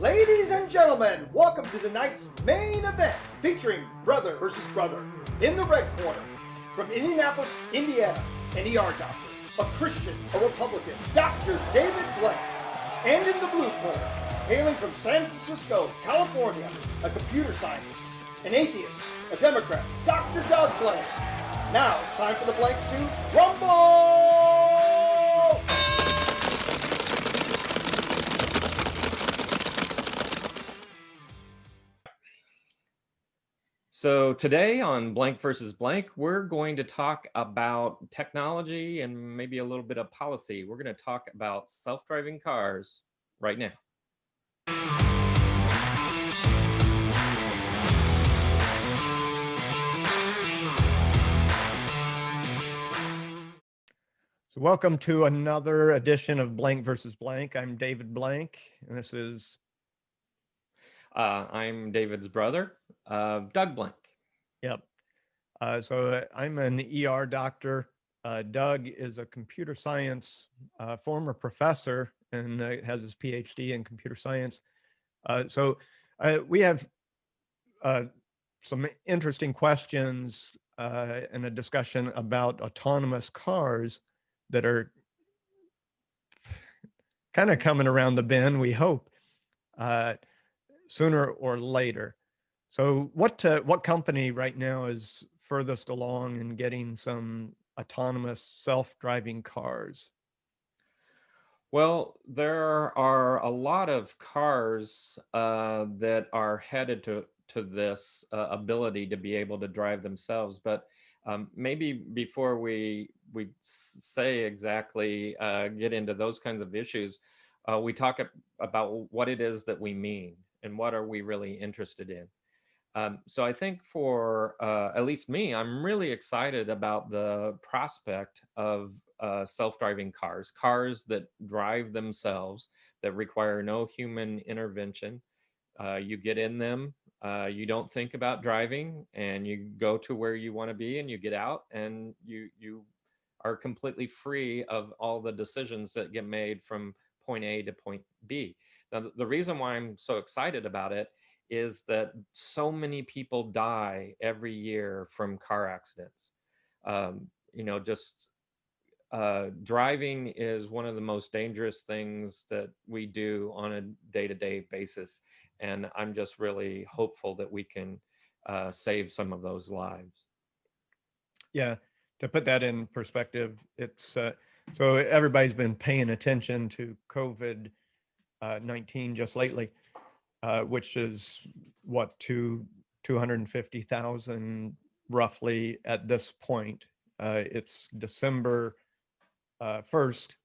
Ladies and gentlemen, welcome to tonight's main event featuring brother versus brother. In the red corner, from Indianapolis, Indiana, an ER doctor, a Christian, a Republican, Dr. David Blank. And in the blue corner, hailing from San Francisco, California, a computer scientist, an atheist, a Democrat, Dr. Doug Blank. Now it's time for the Blanks to rumble! So today on Blank versus Blank, we're going to talk about technology and maybe a little bit of policy. We're going to talk about self-driving cars right now. So welcome to another edition of Blank versus Blank. I'm David Blank, and this is... I'm David's brother, Doug Blank. Yep. So I'm an ER doctor. Doug is a computer science former professor and has his PhD in computer science. So we have some interesting questions and a discussion about autonomous cars that are kind of coming around the bend, we hope, sooner or later. So what company right now is furthest along in getting some autonomous self-driving cars? Well, there are a lot of cars that are headed to this ability to be able to drive themselves, but maybe before we say exactly get into those kinds of issues, we talk about what it is that we mean and what are we really interested in. So I think for at least me, I'm really excited about the prospect of self-driving cars that drive themselves, that require no human intervention. You get in them, you don't think about driving, and you go to where you want to be, and you get out, and you are completely free of all the decisions that get made from point A to point B. Now, the reason why I'm so excited about it is that so many people die every year from car accidents. Just driving is one of the most dangerous things that we do on a day-to-day basis. And I'm just really hopeful that we can save some of those lives. Yeah, to put that in perspective, it's so everybody's been paying attention to COVID-19 just lately, which is what, 250,000 roughly at this point. It's December 1st,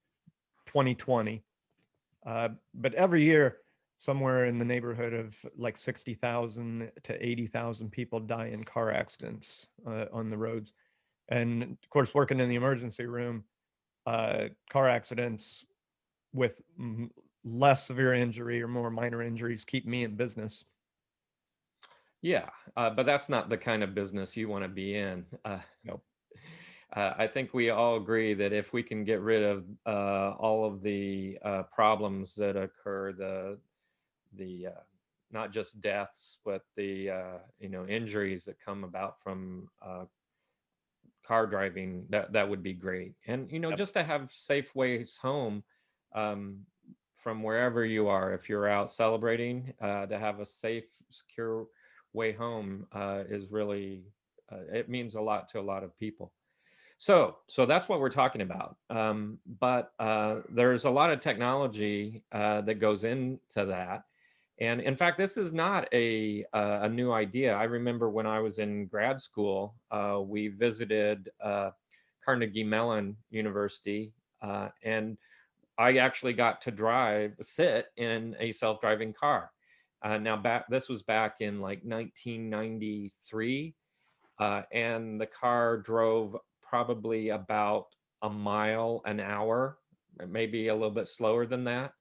2020. But every year, somewhere in the neighborhood of like 60,000 to 80,000 people die in car accidents on the roads. And of course, working in the emergency room, car accidents with less severe injury or more minor injuries keep me in business. Yeah, but that's not the kind of business you want to be in. No. I think we all agree that if we can get rid of all of the problems that occur, the not just deaths, but the injuries that come about from car driving, that would be great. And Yep. just to have safe ways home from wherever you are, if you're out celebrating, to have a safe, secure way home is really it means a lot to a lot of people. So that's what we're talking about. But there's a lot of technology that goes into that. And in fact, this is not a new idea. I remember when I was in grad school, we visited Carnegie Mellon University, and I actually got to sit in a self-driving car. This was back in like 1993, and the car drove probably about a mile an hour, maybe a little bit slower than that.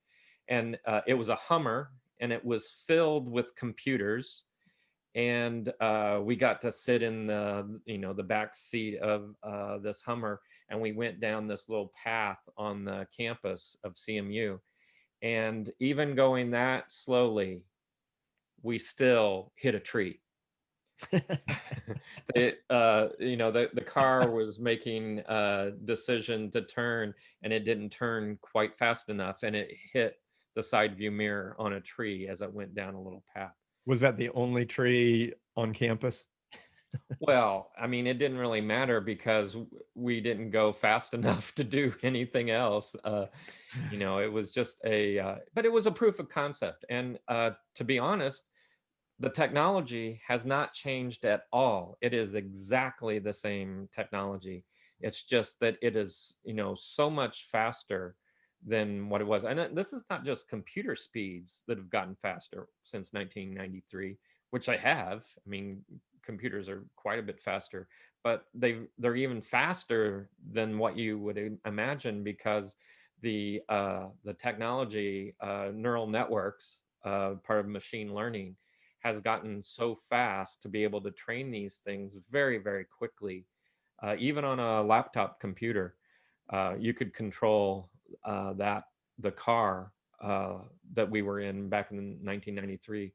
And it was a Hummer, and it was filled with computers. And we got to sit in the back seat of this Hummer, and we went down this little path on the campus of CMU. And even going that slowly, we still hit a tree. The car was making a decision to turn, and it didn't turn quite fast enough, and it hit the side view mirror on a tree as it went down a little path. Was that the only tree on campus? Well, I mean, it didn't really matter because we didn't go fast enough to do anything else. It was just but it was a proof of concept. And to be honest, the technology has not changed at all. It is exactly the same technology. It's just that it is, so much faster than what it was. And this is not just computer speeds that have gotten faster since 1993, which I have. I mean, computers are quite a bit faster, but they're even faster than what you would imagine, because the technology, neural networks, part of machine learning, has gotten so fast to be able to train these things very, very quickly. Even on a laptop computer, you could control the car that we were in back in 1993.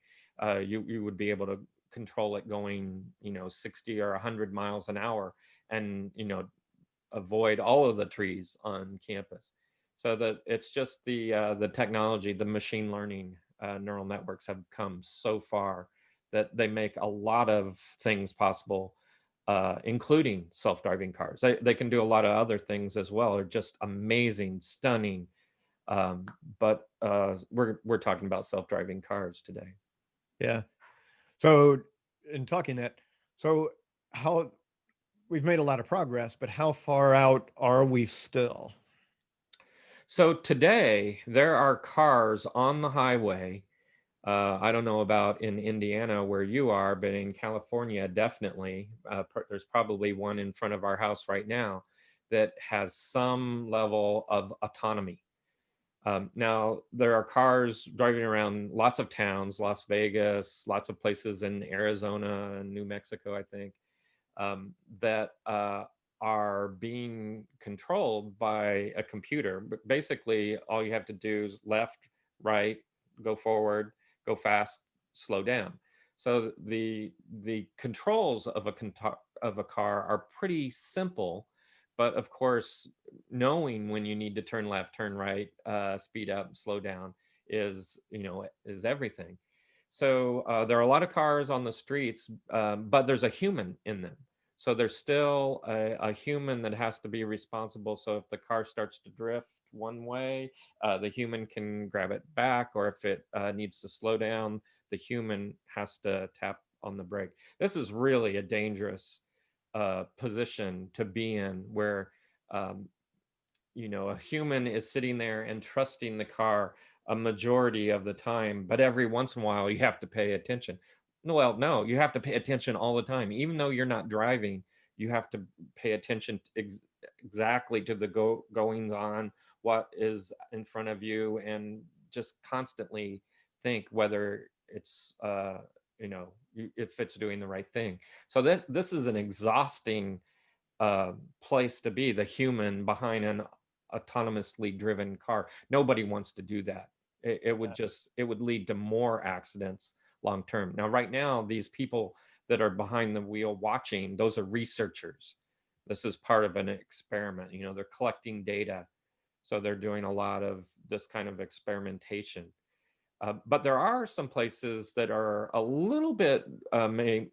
You would be able to control it going 60 or 100 miles an hour, and avoid all of the trees on campus. So that it's just the technology, the machine learning, neural networks have come so far that they make a lot of things possible, including self-driving cars. They can do a lot of other things as well. They're just amazing, stunning. But we're talking about self-driving cars today. Yeah. So in talking that, so how we've made a lot of progress, but how far out are we still? So today there are cars on the highway. I don't know about in Indiana where you are, but in California, definitely. There's probably one in front of our house right now that has some level of autonomy. Now, there are cars driving around lots of towns, Las Vegas, lots of places in Arizona and New Mexico, I think, that are being controlled by a computer. But basically, all you have to do is left, right, go forward, go fast, slow down. So the controls of a car are pretty simple, but of course, knowing when you need to turn left, turn right, speed up, slow down is everything. So there are a lot of cars on the streets, but there's a human in them. So there's still a human that has to be responsible. So if the car starts to drift one way, the human can grab it back, or if it needs to slow down, the human has to tap on the brake. This is really a dangerous position to be in, where um, a human is sitting there and trusting the car a majority of the time, but every once in a while you have to pay attention. Well, no, you have to pay attention all the time. Even though you're not driving, you have to pay attention exactly to the goings on, what is in front of you, and just constantly think whether it's if it's doing the right thing. So this is an exhausting place to be, the human behind an autonomously driven car. Nobody wants to do that. It would lead to more accidents long term. Now, right now, these people that are behind the wheel watching, those are researchers. This is part of an experiment. They're collecting data, so they're doing a lot of this kind of experimentation. But there are some places that are a little bit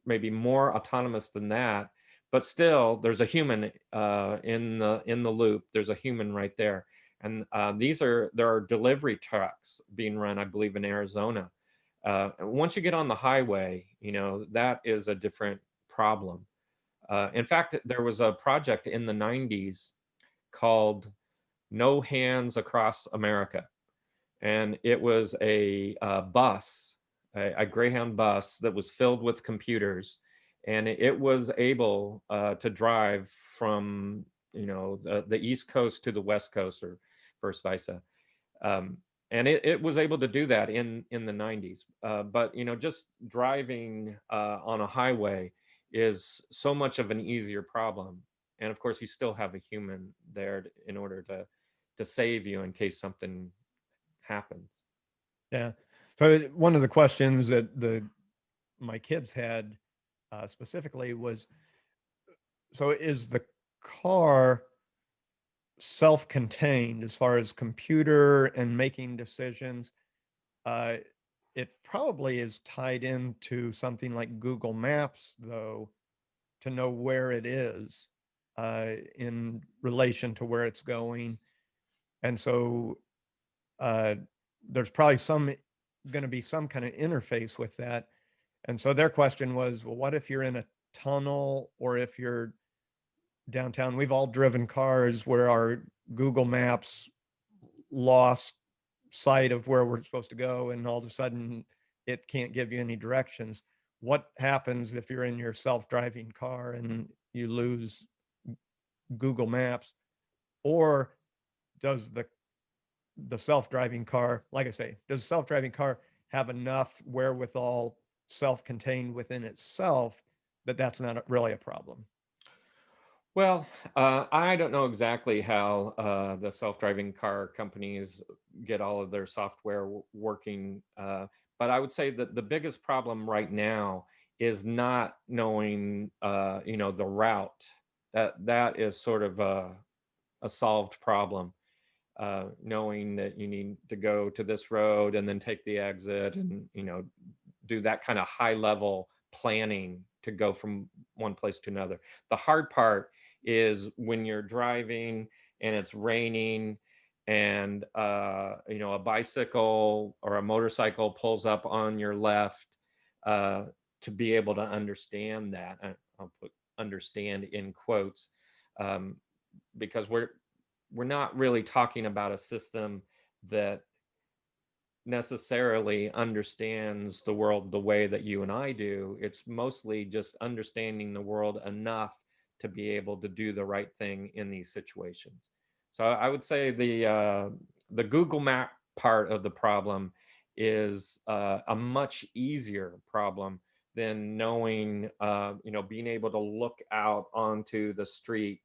maybe more autonomous than that, but still there's a human in the loop. There's a human right there, and there are delivery trucks being run, I believe, in Arizona. Once you get on the highway, that is a different problem. In fact, there was a project in the 90s called No Hands Across America, and it was a bus, a Greyhound bus that was filled with computers, and it was able to drive from the East Coast to the West Coast, or vice versa. Um, and it was able to do that in the 90s. But just driving on a highway is so much of an easier problem. And of course, you still have a human there in order to save you in case something happens. Yeah. So one of the questions that my kids had specifically was, so is the car self-contained as far as computer and making decisions? Uh, it probably is tied into something like Google Maps, though, to know where it is in relation to where it's going. And so uh, there's probably going to be some kind of interface with that. And so their question was, well, what if you're in a tunnel, or if you're downtown? We've all driven cars where our Google Maps lost sight of where we're supposed to go, and all of a sudden it can't give you any directions. What happens if you're in your self-driving car and you lose Google Maps? Or does the self-driving car, like I say, does the self-driving car have enough wherewithal, self-contained within itself, that that's not really a problem? Well, I don't know exactly how the self-driving car companies get all of their software working, but I would say that the biggest problem right now is not knowing, the route. That is sort of a solved problem. Knowing that you need to go to this road and then take the exit, and do that kind of high level planning to go from one place to another. The hard part is when you're driving and it's raining, and a bicycle or a motorcycle pulls up on your left, uh, to be able to understand that. I'll put understand in quotes, um, because we're not really talking about a system that necessarily understands the world the way that you and I do. It's mostly just understanding the world enough to be able to do the right thing in these situations. So I would say the Google Map part of the problem is a much easier problem than knowing, being able to look out onto the street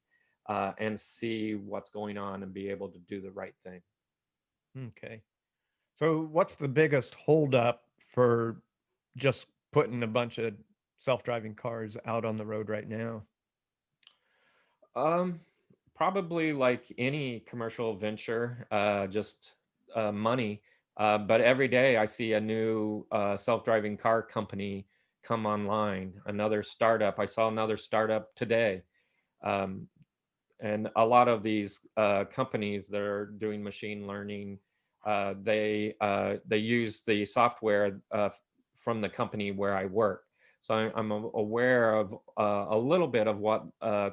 and see what's going on and be able to do the right thing. Okay. So what's the biggest holdup for just putting a bunch of self-driving cars out on the road right now? Um, Probably like any commercial venture, just money. But every day I see a new self-driving car company come online, another startup. I saw another startup today. Um, and a lot of these companies that are doing machine learning, they use the software from the company where I work. So I'm aware of a little bit of what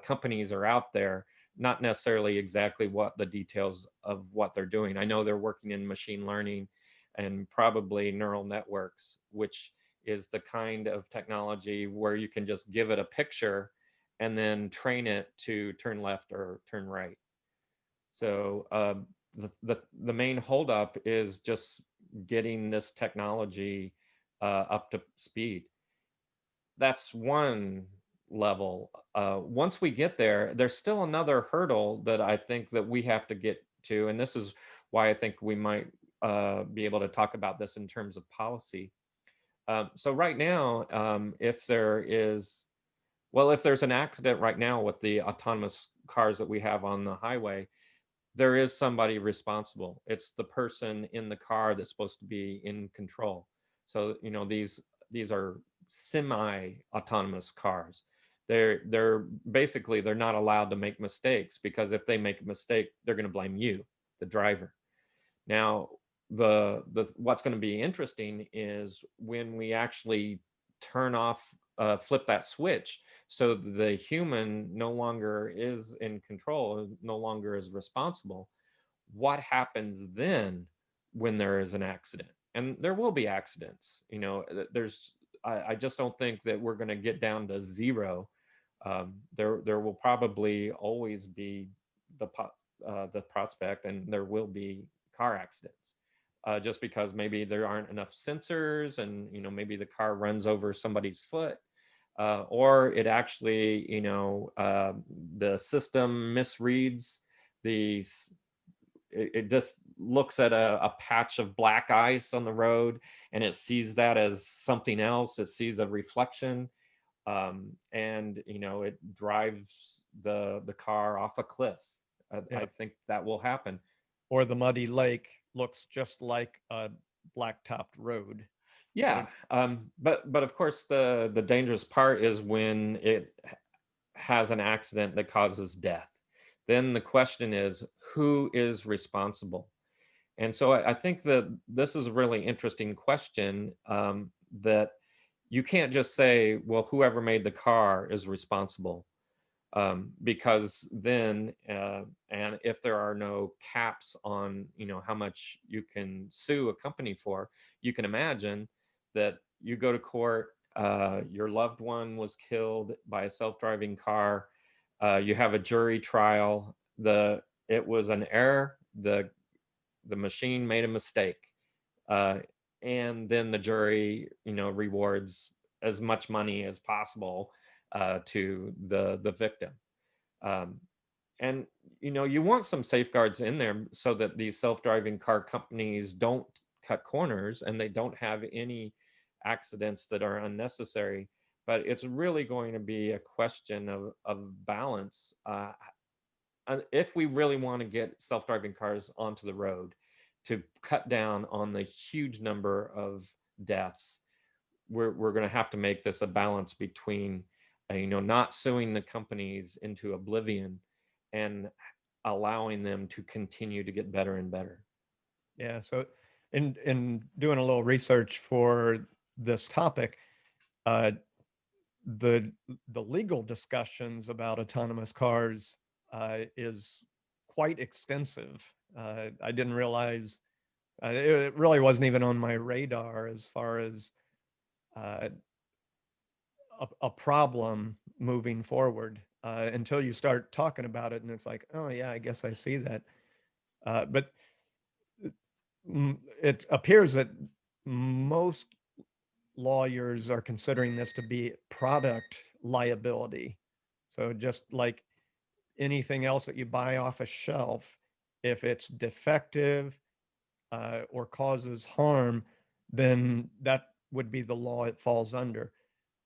companies are out there, not necessarily exactly what the details of what they're doing. I know they're working in machine learning and probably neural networks, which is the kind of technology where you can just give it a picture and then train it to turn left or turn right. So the main holdup is just getting this technology up to speed. That's one level. Once we get there, there's still another hurdle that I think that we have to get to, and this is why I think we might be able to talk about this in terms of policy. So right now, if there's an accident right now with the autonomous cars that we have on the highway, there is somebody responsible. It's the person in the car that's supposed to be in control. So, these are semi-autonomous cars. They're basically they're not allowed to make mistakes, because if they make a mistake, they're going to blame you, the driver. Now, the what's going to be interesting is when we actually turn off, flip that switch, so the human no longer is in control, no longer is responsible. What happens then when there is an accident? And there will be accidents. There's I just don't think that we're going to get down to zero. There will probably always be the prospect, and there will be car accidents, just because maybe there aren't enough sensors, and maybe the car runs over somebody's foot, or it actually, the system misreads the it just looks at a patch of black ice on the road, and it sees that as something else. It sees a reflection, and it drives the car off a cliff. Yeah. I think that will happen. Or the muddy lake looks just like a black-topped road. Yeah, but of course the dangerous part is when it has an accident that causes death. Then the question is, who is responsible? And so I think that this is a really interesting question, that you can't just say, well, whoever made the car is responsible, because then, and if there are no caps on, how much you can sue a company for, you can imagine that you go to court, your loved one was killed by a self-driving car, you have a jury trial, it was an error, the machine made a mistake, uh, and then the jury, rewards as much money as possible, to the victim. Um, and you want some safeguards in there so that these self-driving car companies don't cut corners and they don't have any accidents that are unnecessary. But it's really going to be a question of balance. If we really want to get self-driving cars onto the road to cut down on the huge number of deaths, we're going to have to make this a balance between, not suing the companies into oblivion and allowing them to continue to get better and better. Yeah. So in doing a little research for this topic, uh, the the legal discussions about autonomous cars is quite extensive. I didn't realize it really wasn't even on my radar as far as uh, a problem moving forward until you start talking about it, and it's like, oh yeah, I guess I see that. But it appears that most lawyers are considering this to be product liability. So just like anything else that you buy off a shelf, if it's defective or causes harm, then that would be the law it falls under.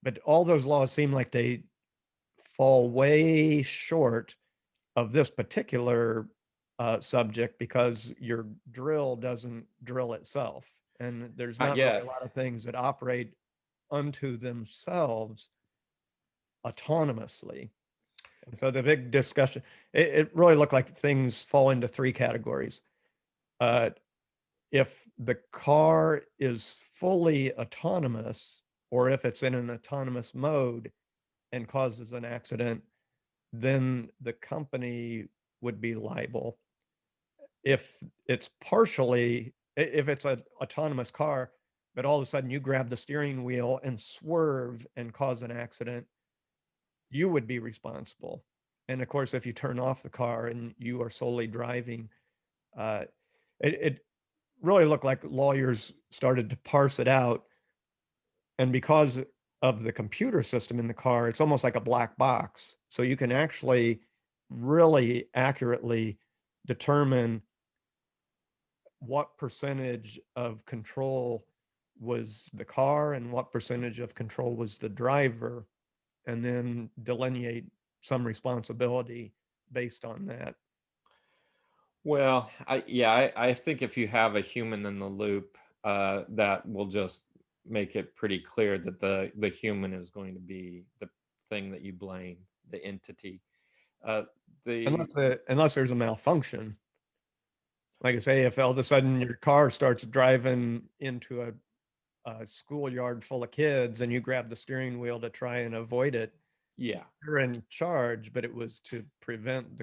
But all those laws seem like they fall way short of this particular subject because your drill doesn't drill itself. And there's Not not really a yet. lot of things that operate unto themselves autonomously. And so the big discussion, it really looked like things fall into three categories. Uh, if the car is fully autonomous, or if it's in an autonomous mode and causes an accident, then the company would be liable. If it's partially, if it's an autonomous car, but all of a sudden you grab the steering wheel and swerve and cause an accident, you would be responsible. And of course, if you turn off the car and you are solely driving, uh, it really looked like lawyers started to parse it out. And because of the computer system in the car, it's almost like a black box. So you can actually really accurately determine what percentage of control was the car and what percentage of control was the driver, and then delineate some responsibility based on that. Well, I think if you have a human in the loop, that will just make it pretty clear that the human is going to be the thing that you blame, the entity. Uh, the Unless there's a malfunction. Like I say, if all of a sudden your car starts driving into a schoolyard full of kids and you grab the steering wheel to try and avoid it, Yeah, you're in charge, but it was to prevent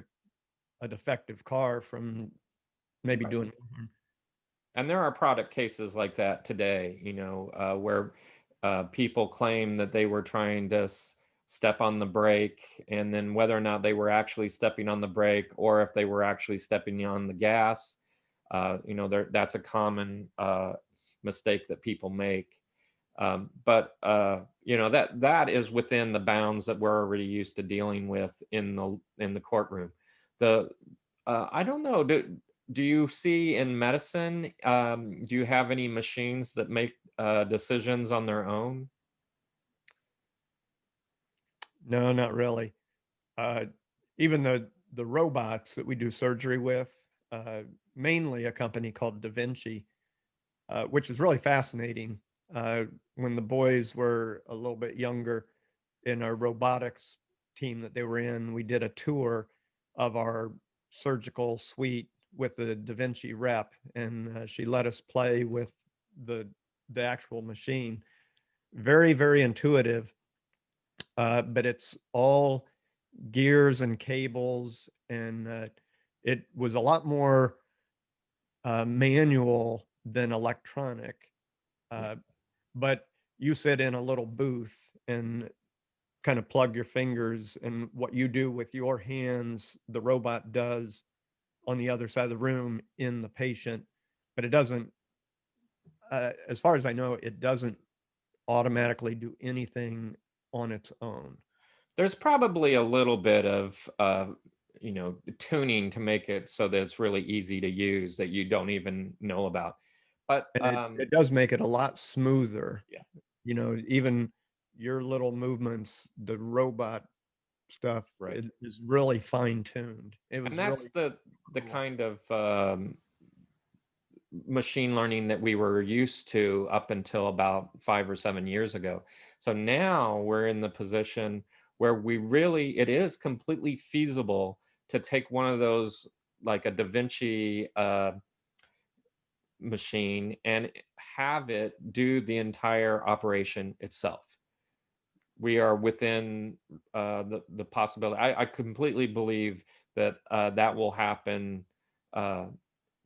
a defective car from maybe right. doing harm. And there are product cases like that today, where people claim that they were trying to step on the brake, and then whether or not they were actually stepping on the brake or if they were actually stepping on the gas, that's a common mistake that people make. But that is within the bounds that we're already used to dealing with in the courtroom. The I don't know. do you see in medicine, do you have any machines that make decisions on their own? No, not really. Uh, Even the robots that we do surgery with, uh, mainly a company called Da Vinci, which is really fascinating. When the boys were a little bit younger, in our robotics team that they were in, we did a tour of our surgical suite with the Da Vinci rep, and she let us play with the the actual machine. Very, very intuitive, but it's all gears and cables, and it was a lot more manual than electronic. Yeah. Uh, but you sit in a little booth and kind of plug your fingers, and what you do with your hands, the robot does on the other side of the room in the patient. But it doesn't, as far as I know, it doesn't automatically do anything on its own. There's probably a little bit of tuning to make it so that it's really easy to use that you don't even know about. But And it does make it a lot smoother. yeah, Even your little movements, the robot stuff right. is really fine tuned. It And was that's really the cool. kind of machine learning that we were used to up until about 5 or 7 years ago. So now we're in the position where it is completely feasible to take one of those, like a Da Vinci machine, and have it do the entire operation itself. We are within the possibility. I completely believe that that will happen, uh,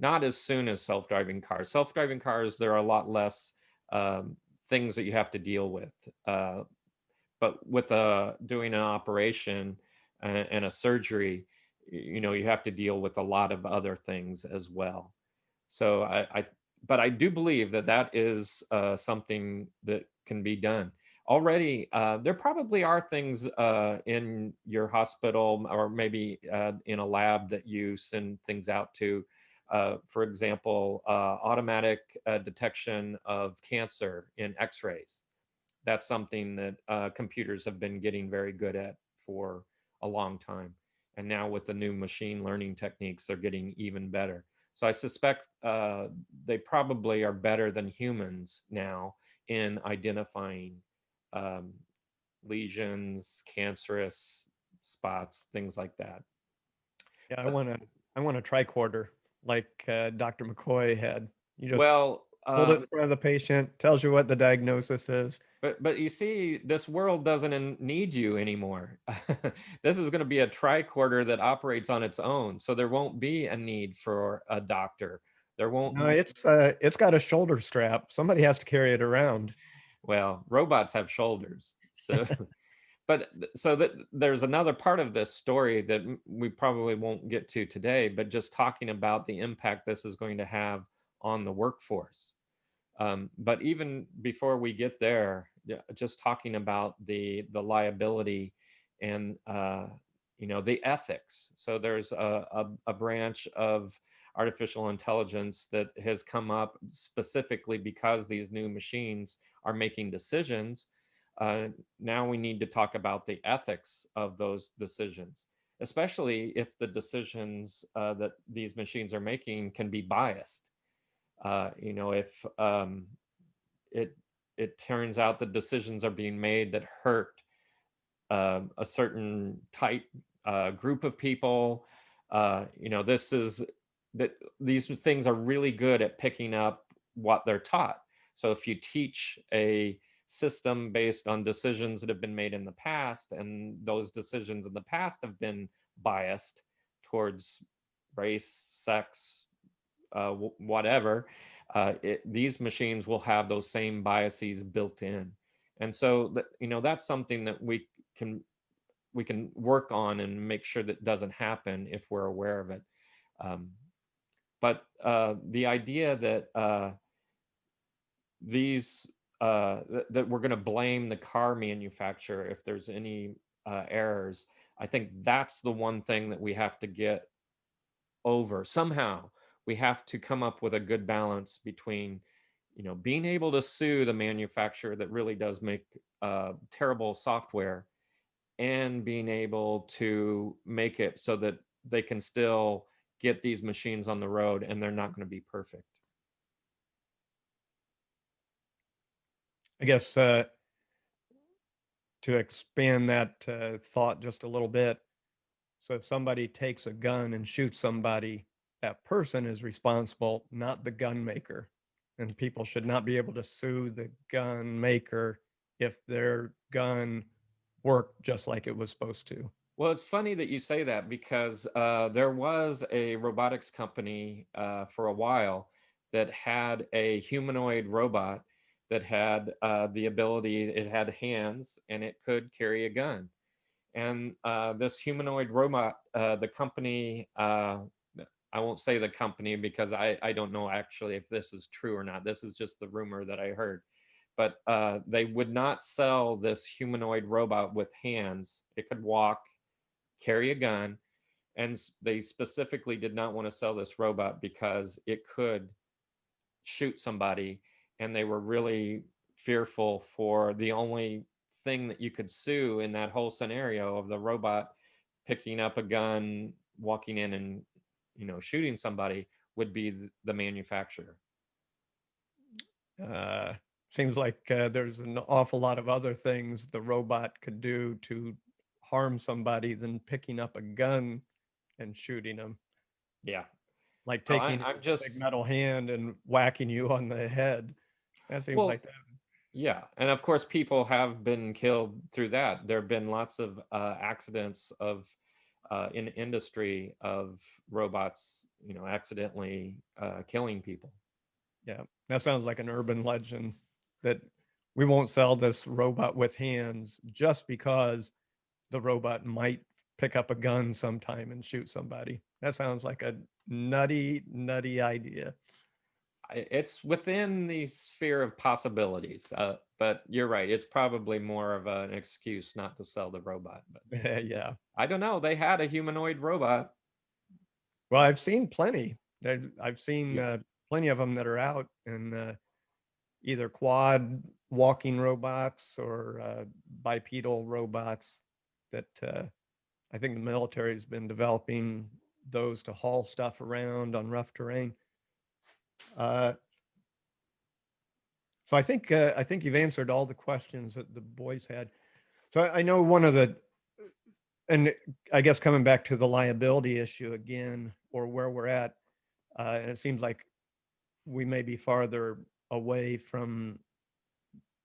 not as soon as self-driving cars. Self-driving cars, there are a lot less things that you have to deal with. But with doing an operation and a surgery, you have to deal with a lot of other things as well. So but I do believe that that is something that can be done already. There probably are things in your hospital, or maybe in a lab, that you send things out to. For example, automatic detection of cancer in X-rays. That's something that computers have been getting very good at for a long time. And now with the new machine learning techniques, they're getting even better. So I suspect they probably are better than humans now in identifying um, lesions, cancerous spots, things like that. Yeah, But I want a tricorder like Dr. McCoy had. You just well, hold it in front of the patient, tells you what the diagnosis is. but you see, this world doesn't need you anymore. This is going to be a tricorder that operates on its own, so there won't be a need for a doctor. There won't. No, it's got a shoulder strap. Somebody has to carry it around. Well, robots have shoulders, so. But so that there's another part of this story that we probably won't get to today, but just talking about the impact this is going to have on the workforce. But even before we get there, just talking about the liability and the ethics. So there's a branch of artificial intelligence that has come up specifically because these new machines are making decisions. Now we need to talk about the ethics of those decisions, especially if the decisions that these machines are making can be biased. If it it turns out the decisions are being made that hurt a certain type group of people. This is that these things are really good at picking up what they're taught. So if you teach a system based on decisions that have been made in the past, and those decisions in the past have been biased towards race, sex, whatever, these machines will have those same biases built in. And so that's something that can we can work on and make sure that doesn't happen if we're aware of it. Um, but the idea that these that we're going to blame the car manufacturer if there's any errors, I think that's the one thing that we have to get over somehow. we have to come up with a good balance between, being able to sue the manufacturer that really does make terrible software, and being able to make it so that they can still get these machines on the road, and they're not going to be perfect. I guess to expand that thought just a little bit. So if somebody takes a gun and shoots somebody, that person is responsible, not the gun maker. And people should not be able to sue the gun maker if their gun worked just like it was supposed to. Well, it's funny that you say that, because there was a robotics company for a while that had a humanoid robot that had the ability, it had hands and it could carry a gun. And this humanoid robot, the company, I won't say the company because I don't know actually if this is true or not. This is just the rumor that I heard. But they would not sell this humanoid robot with hands. It could walk, carry a gun, and they specifically did not want to sell this robot because it could shoot somebody, and they were really fearful for the only thing that you could sue in that whole scenario of the robot picking up a gun, walking in, and shooting somebody would be the manufacturer. Uh, Seems like there's an awful lot of other things the robot could do to harm somebody than picking up a gun and shooting them, Yeah. like Oh, taking I'm a big just metal hand and whacking you on the head. That seems well, like that. yeah, and of course, people have been killed through that. There have been lots of accidents of in industry of robots, accidentally killing people. Yeah, that sounds like an urban legend that we won't sell this robot with hands just because the robot might pick up a gun sometime and shoot somebody. That sounds like a nutty, nutty idea. It's within the sphere of possibilities, but you're right. It's probably more of an excuse not to sell the robot. But Yeah. I don't know. They had a humanoid robot. Well, I've seen plenty. I've seen Yeah. plenty of them that are out and either quad walking robots or bipedal robots that I think the military has been developing those to haul stuff around on rough terrain. Uh, so I think you've answered all the questions that the boys had. So I know one of the, and I guess coming back to the liability issue again, or where we're at, and it seems like we may be farther away from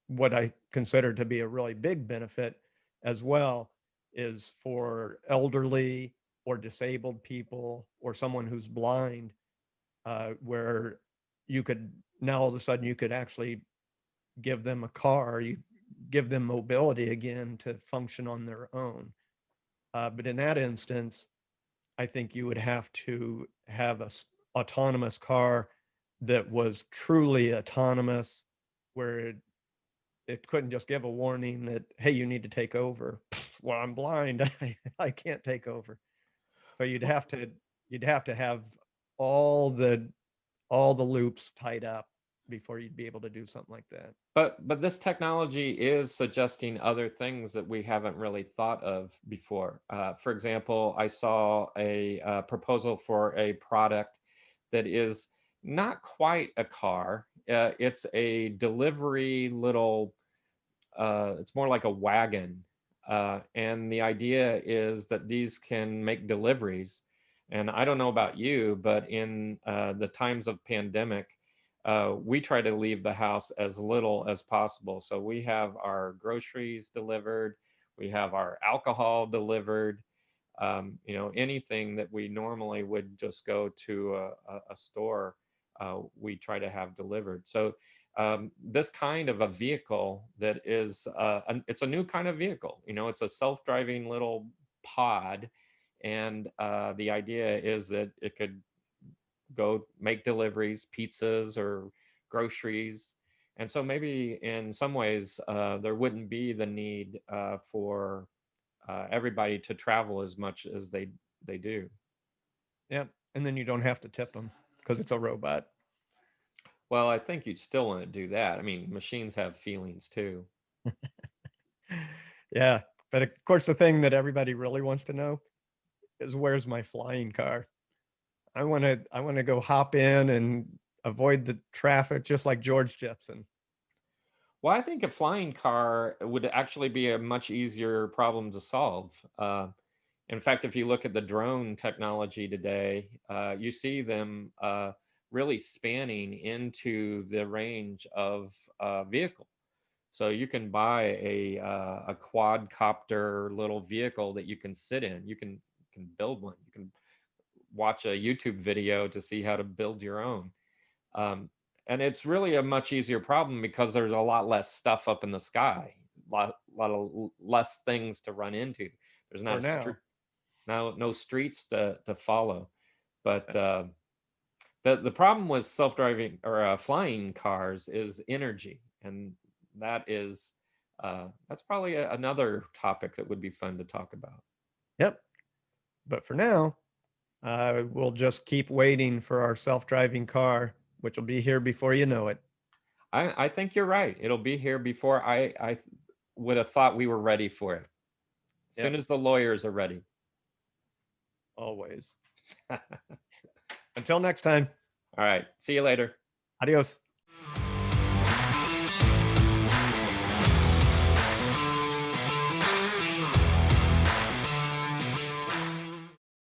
what I consider to be a really big benefit as well, is for elderly or disabled people or someone who's blind, where you could now all of a sudden you could actually give them a car, you give them mobility again to function on their own. But in that instance, I think you would have to have a autonomous car that was truly autonomous, where it couldn't just give a warning that, hey, you need to take over. Well, I'm blind. I can't take over. So you'd have to have all the all the loops tied up before you'd be able to do something like that. But this technology is suggesting other things that we haven't really thought of before. For example, I saw a proposal for a product that is not quite a car. It's a delivery little. It's more like a wagon, and the idea is that these can make deliveries. And I don't know about you, but in the times of pandemic, we try to leave the house as little as possible. So we have our groceries delivered, we have our alcohol delivered, anything that we normally would just go to a store, we try to have delivered. So this kind of a vehicle that is, it's a new kind of vehicle, it's a self-driving little pod. And the idea is that it could go make deliveries, pizzas or groceries. And so maybe in some ways, there wouldn't be the need for everybody to travel as much as they do. Yeah. And then you don't have to tip them because it's a robot. Well, I think you'd still want to do that. I mean, machines have feelings too. Yeah. But of course, the thing that everybody really wants to know is where's my flying car? I want to go hop in and avoid the traffic just like George Jetson. Well, I think a flying car would actually be a much easier problem to solve. In fact, if you look at the drone technology today, you see them really spanning into the range of vehicle. So you can buy a quadcopter little vehicle that you can sit in. You can build one. You can watch a YouTube video to see how to build your own. Um, and it's really a much easier problem because there's a lot less stuff up in the sky, lot of less things to run into. There's not For a now. street, no streets to follow. But the problem with self-driving or flying cars is energy, and that is that's probably another topic that would be fun to talk about. Yep. But for now, we'll just keep waiting for our self-driving car, which will be here before you know it. I think you're right. It'll be here before I would have thought we were ready for it. As soon Yep. as the lawyers are ready. Always. Until next time. All right. See you later. Adios.